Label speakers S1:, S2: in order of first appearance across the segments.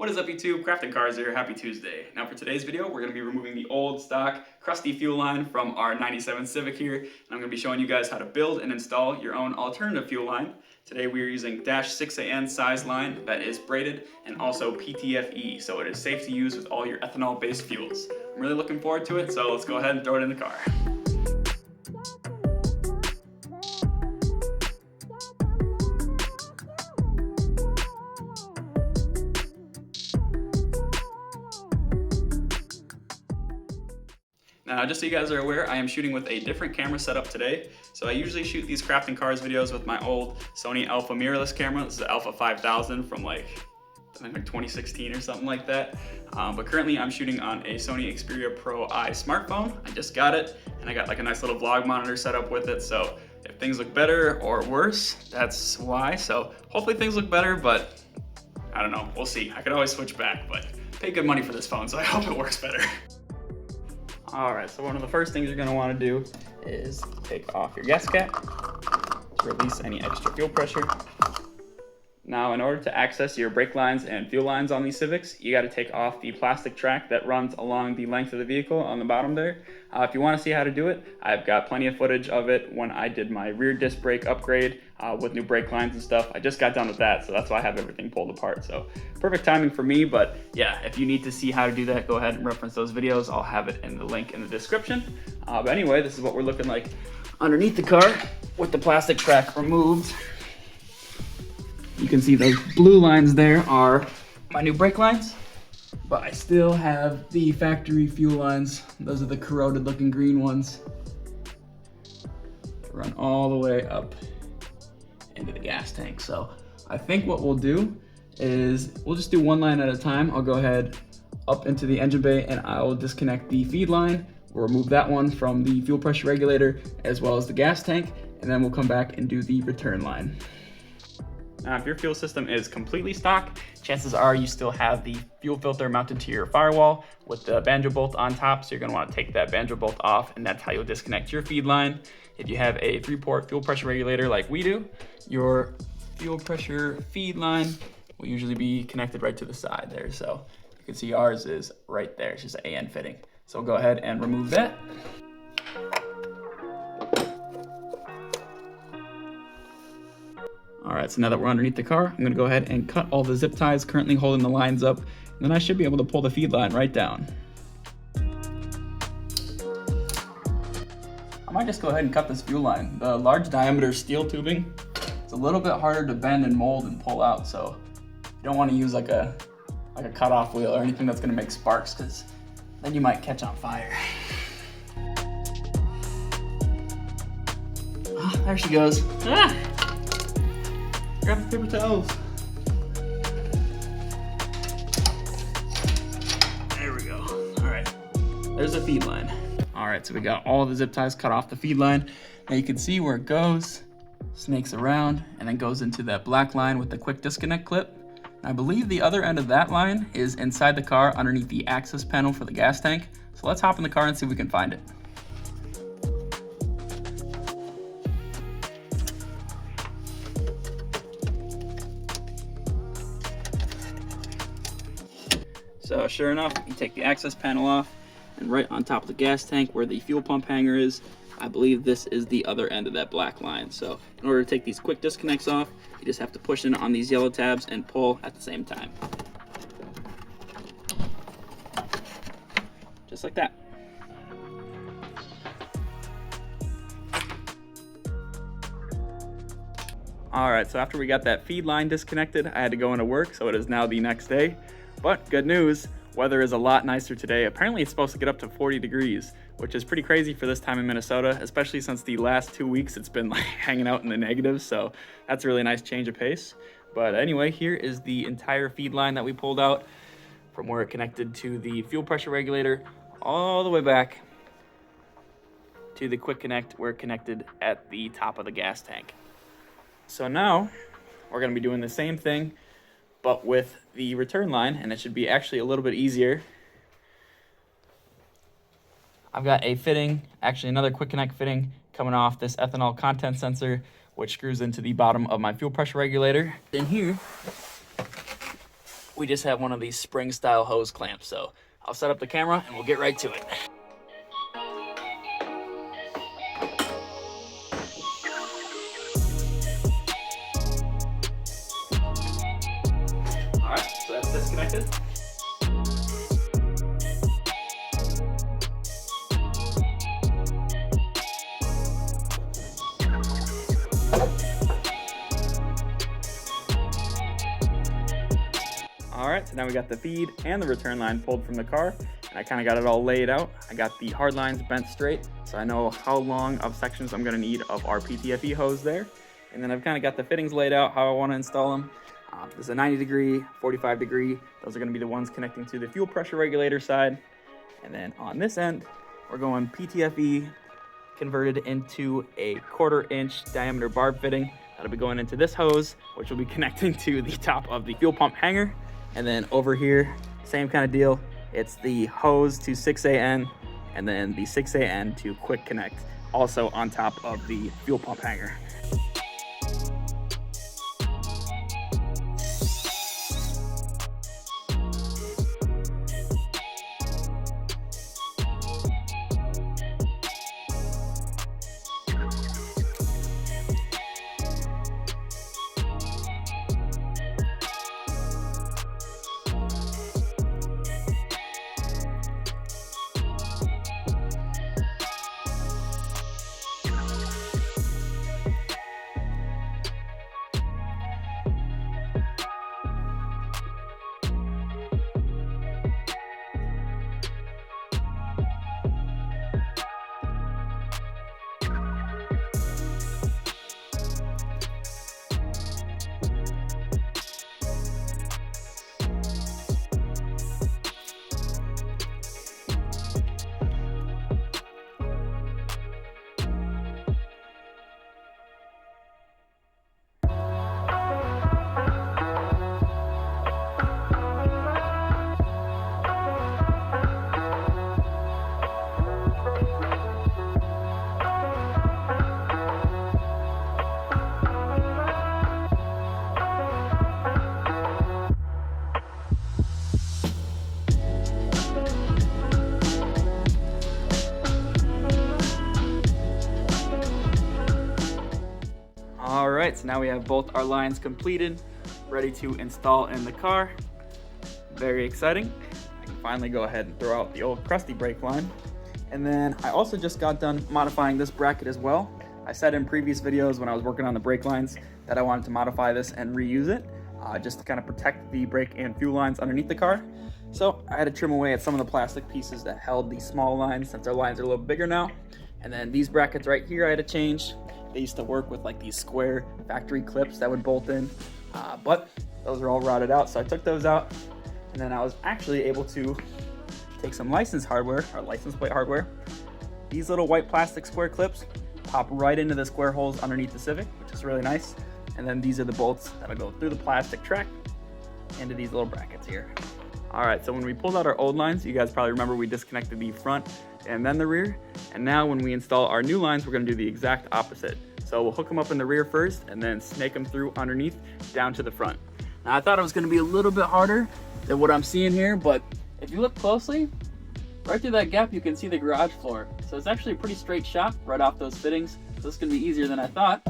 S1: What is up YouTube? Crafting Cars here, happy Tuesday. Now for today's video, we're going to be removing the old stock crusty fuel line from our 97 Civic here, and I'm going to be showing you guys how to build and install your own alternative fuel line. Today we are using -6AN size line that is braided and also PTFE, so it is safe to use with all your ethanol based fuels. I'm really looking forward to it, so let's go ahead and throw it in the car. Now, just so you guys are aware, I am shooting with a different camera setup today. So I usually shoot these crafting cars videos with my old Sony Alpha mirrorless camera. This is the Alpha 5000 from I think like 2016 or something like that. But currently I'm shooting on a Sony Xperia Pro I smartphone. I just got it, and I got like a nice little vlog monitor set up with it. So if things look better or worse, that's why. So hopefully things look better, but I don't know, we'll see. I could always switch back, but pay good money for this phone, so I hope it works better. All right, so one of the first things you're gonna wanna do is take off your gas cap to release any extra fuel pressure. Now, in order to access your brake lines and fuel lines on these Civics, you gotta take off the plastic track that runs along the length of the vehicle on the bottom there. If you wanna see how to do it, I've got plenty of footage of it when I did my rear disc brake upgrade with new brake lines and stuff. I just got done with that, so that's why I have everything pulled apart. So perfect timing for me, but yeah, if you need to see how to do that, go ahead and reference those videos. I'll have it in the link in the description. But anyway, this is what we're looking like underneath the car with the plastic track removed. You can see those blue lines there are my new brake lines, but I still have the factory fuel lines. Those are the corroded looking green ones. Run all the way up into the gas tank. So I think what we'll do is we'll just do one line at a time. I'll go ahead up into the engine bay and I'll disconnect the feed line. We'll remove that one from the fuel pressure regulator as well as the gas tank, and then we'll come back and do the return line. Now, if your fuel system is completely stock, chances are you still have the fuel filter mounted to your firewall with the banjo bolt on top, so you're gonna wanna take that banjo bolt off, and that's how you'll disconnect your feed line. If you have a 3-port fuel pressure regulator like we do, your fuel pressure feed line will usually be connected right to the side there. So you can see ours is right there, it's just an AN fitting. So we'll go ahead and remove that. All right, so now that we're underneath the car, I'm gonna go ahead and cut all the zip ties currently holding the lines up, and then I should be able to pull the feed line right down. I might just go ahead and cut this fuel line. The large diameter steel tubing, it's a little bit harder to bend and mold and pull out, so you don't wanna use like a cutoff wheel or anything that's gonna make sparks, because then you might catch on fire. Oh, there she goes. Ah! Grab the paper towels. There we go. All right, there's the feed line. All right, so we got all the zip ties cut off the feed line. Now you can see where it goes, snakes around, and then goes into that black line with the quick disconnect clip. I believe the other end of that line is inside the car underneath the access panel for the gas tank. So let's hop in the car and see if we can find it. So sure enough, you take the access panel off, and right on top of the gas tank where the fuel pump hanger is, I believe this is the other end of that black line. So in order to take these quick disconnects off, you just have to push in on these yellow tabs and pull at the same time. Just like that. All right, so after we got that feed line disconnected, I had to go into work, so it is now the next day. But good news, weather is a lot nicer today. Apparently it's supposed to get up to 40 degrees, which is pretty crazy for this time in Minnesota, especially since the last 2 weeks it's been like hanging out in the negatives. So that's a really nice change of pace. But anyway, here is the entire feed line that we pulled out from where it connected to the fuel pressure regulator all the way back to the quick connect where it connected at the top of the gas tank. So now we're gonna be doing the same thing, but with the return line, and it should be actually a little bit easier. I've got a fitting, actually another quick connect fitting coming off this ethanol content sensor, which screws into the bottom of my fuel pressure regulator. In here, we just have one of these spring style hose clamps. So I'll set up the camera and we'll get right to it. All right, so that's disconnected. All right, so now we got the feed and the return line pulled from the car, and I kind of got it all laid out. I got the hard lines bent straight, so I know how long of sections I'm gonna need of our PTFE hose there. And then I've kind of got the fittings laid out, how I wanna install them. There's a 90 degree, 45 degree. Those are gonna be the ones connecting to the fuel pressure regulator side. And then on this end, we're going PTFE converted into a 1/4 inch diameter barb fitting. That'll be going into this hose, which will be connecting to the top of the fuel pump hanger. And then over here, same kind of deal. It's the hose to 6AN and then the 6AN to quick connect, also on top of the fuel pump hanger. All right, so now we have both our lines completed, ready to install in the car. Very exciting. I can finally go ahead and throw out the old crusty brake line. And then I also just got done modifying this bracket as well. I said in previous videos when I was working on the brake lines that I wanted to modify this and reuse it, just to kind of protect the brake and fuel lines underneath the car. So I had to trim away at some of the plastic pieces that held the small lines, since our lines are a little bigger now. And then these brackets right here I had to change. They used to work with like these square factory clips that would bolt in, but those are all rotted out, so I took those out. And then I was actually able to take some license hardware, or license plate hardware. These little white plastic square clips pop right into the square holes underneath the Civic, which is really nice. And then these are the bolts that'll go through the plastic track into these little brackets here. All right, so when we pulled out our old lines, you guys probably remember we disconnected the front and then the rear. And now when we install our new lines, we're gonna do the exact opposite. So we'll hook them up in the rear first and then snake them through underneath down to the front. Now I thought it was gonna be a little bit harder than what I'm seeing here, but if you look closely, right through that gap, you can see the garage floor. So it's actually a pretty straight shot right off those fittings. So it's gonna be easier than I thought.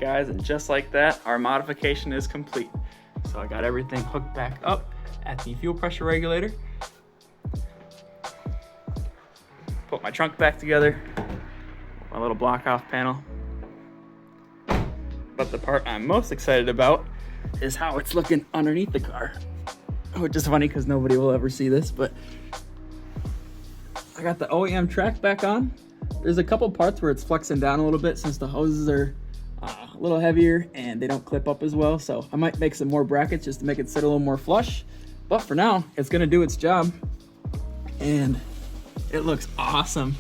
S1: guys, and just like that, our modification is complete. So I got everything hooked back up at the fuel pressure regulator. Put my trunk back together, my little block off panel. But the part I'm most excited about is how it's looking underneath the car. Which is funny because nobody will ever see this, but I got the OEM track back on. There's a couple parts where it's flexing down a little bit since the hoses are a little heavier and they don't clip up as well. So I might make some more brackets just to make it sit a little more flush. But for now, it's gonna do its job. And it looks awesome.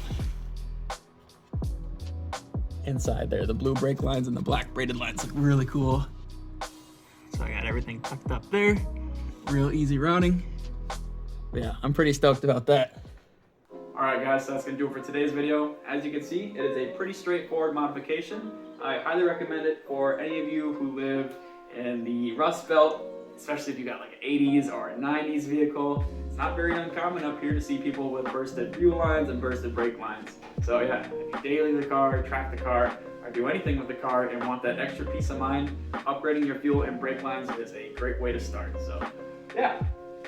S1: Inside there, the blue brake lines and the black braided lines look really cool. So I got everything tucked up there. Real easy routing. But yeah, I'm pretty stoked about that. All right guys, so that's gonna do it for today's video. As you can see, it is a pretty straightforward modification. I highly recommend it for any of you who live in the Rust Belt, especially if you got like an 80s or a 90s vehicle. It's not very uncommon up here to see people with bursted fuel lines and bursted brake lines. So yeah, if you daily the car, track the car, or do anything with the car and want that extra peace of mind, upgrading your fuel and brake lines is a great way to start. So yeah,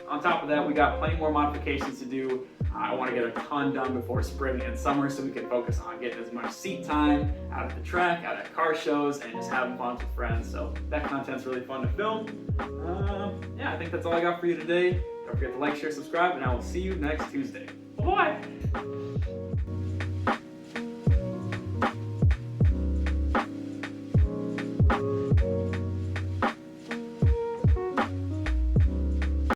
S1: on top of that, we got plenty more modifications to do. I want to get a ton done before spring and summer so we can focus on getting as much seat time out at the track, out at car shows, and just having fun with friends. So that content's really fun to film. Yeah, I think that's all I got for you today. Don't forget to like, share, subscribe, and I will see you next Tuesday. Bye-bye.